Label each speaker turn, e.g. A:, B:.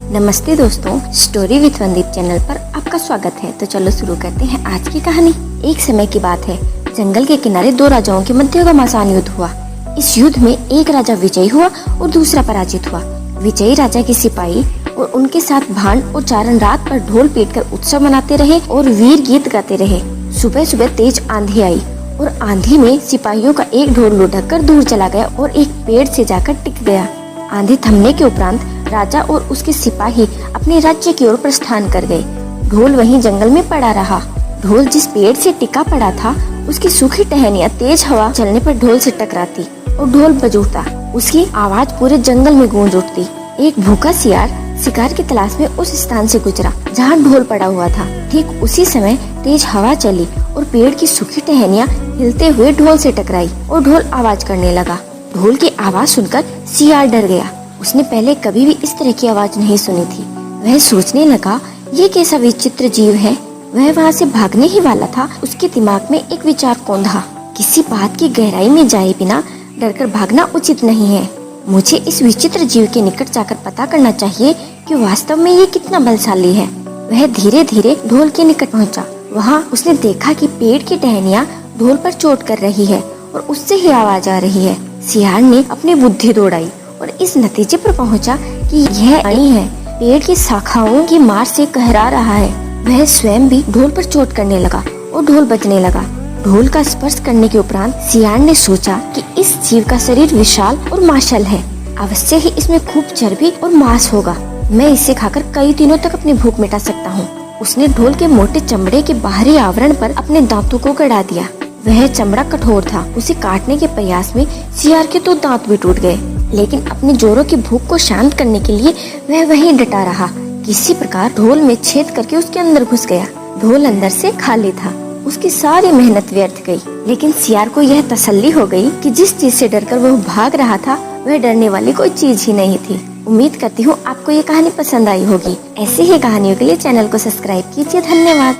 A: नमस्ते दोस्तों, story with Vandit channel पर आपका स्वागत है। तो चलो शुरू करते हैं आज की कहानी। एक समय की बात है, जंगल के किनारे दो राजाओं के मध्य घमासान युद्ध हुआ। इस युद्ध में एक राजा विजयी हुआ और दूसरा पराजित हुआ। विजयी राजा के सिपाही और उनके साथ भांड और चारण रात पर ढोल पीटकर उत्सव मनाते रहे और वीर गीत गाते रहे। सुबह सुबह तेज आंधी आई और आंधी में सिपाहियों का एक ढोल लुढ़क कर दूर चला गया और एक पेड़ से जाकर टिक गया। आंधी थमने के उपरांत राजा और उसके सिपाही अपने राज्य की ओर प्रस्थान कर गए। ढोल वहीं जंगल में पड़ा रहा। ढोल जिस पेड़ से टिका पड़ा था, उसकी सूखी टहनियाँ तेज हवा चलने पर ढोल से टकराती और ढोल बज उठता। उसकी आवाज पूरे जंगल में गूंज उठती। एक भूखा सियार शिकार की तलाश में उस स्थान से गुजरा जहाँ ढोल पड़ा हुआ था। ठीक उसी समय तेज हवा चली और पेड़ की सूखी टहनियाँ हिलते हुए ढोल से टकराई और ढोल आवाज करने लगा। ढोल की आवाज सुनकर सियार डर गया। उसने पहले कभी भी इस तरह की आवाज नहीं सुनी थी। वह सोचने लगा, ये कैसा विचित्र जीव है। वह वहाँ से भागने ही वाला था। उसके दिमाग में एक विचार कौंधा, किसी बात की गहराई में जाए बिना डरकर भागना उचित नहीं है। मुझे इस विचित्र जीव के निकट जाकर पता करना चाहिए कि वास्तव में ये कितना बलशाली है। वह धीरे धीरे ढोल के निकट पहुँचा। वहाँ उसने देखा कि पेड़ की टहनियाँ ढोल पर चोट कर रही है और उससे ही आवाज आ रही है। सियार ने अपनी बुद्धि दौड़ाई और इस नतीजे पर पहुंचा कि यह अणी है, पेड़ की शाखाओं की मार से कहरा रहा है। वह स्वयं भी ढोल पर चोट करने लगा और ढोल बजने लगा। ढोल का स्पर्श करने के उपरांत सियार ने सोचा कि इस जीव का शरीर विशाल और मार्शल है। अवश्य ही इसमें खूब चर्बी और मांस होगा। मैं इसे खाकर कई दिनों तक अपनी भूख मिटा सकता हूँ। उसने ढोल के मोटे चमड़े के बाहरी आवरण पर अपने दांतों को गड़ा दिया। वह चमड़ा कठोर था। उसे काटने के प्रयास में सियार के 2 दांत भी टूट गए, लेकिन अपने जोरों की भूख को शांत करने के लिए वह वहीं डटा रहा। किसी प्रकार ढोल में छेद करके उसके अंदर घुस गया। ढोल अंदर से खाली था। उसकी सारी मेहनत व्यर्थ गई। लेकिन सियार को यह तसल्ली हो गई कि जिस चीज से डरकर वह भाग रहा था, वह डरने वाली कोई चीज ही नहीं थी। उम्मीद करती हूँ आपको ये कहानी पसंद आई होगी। ऐसी ही कहानियों के लिए चैनल को सब्सक्राइब कीजिए। धन्यवाद।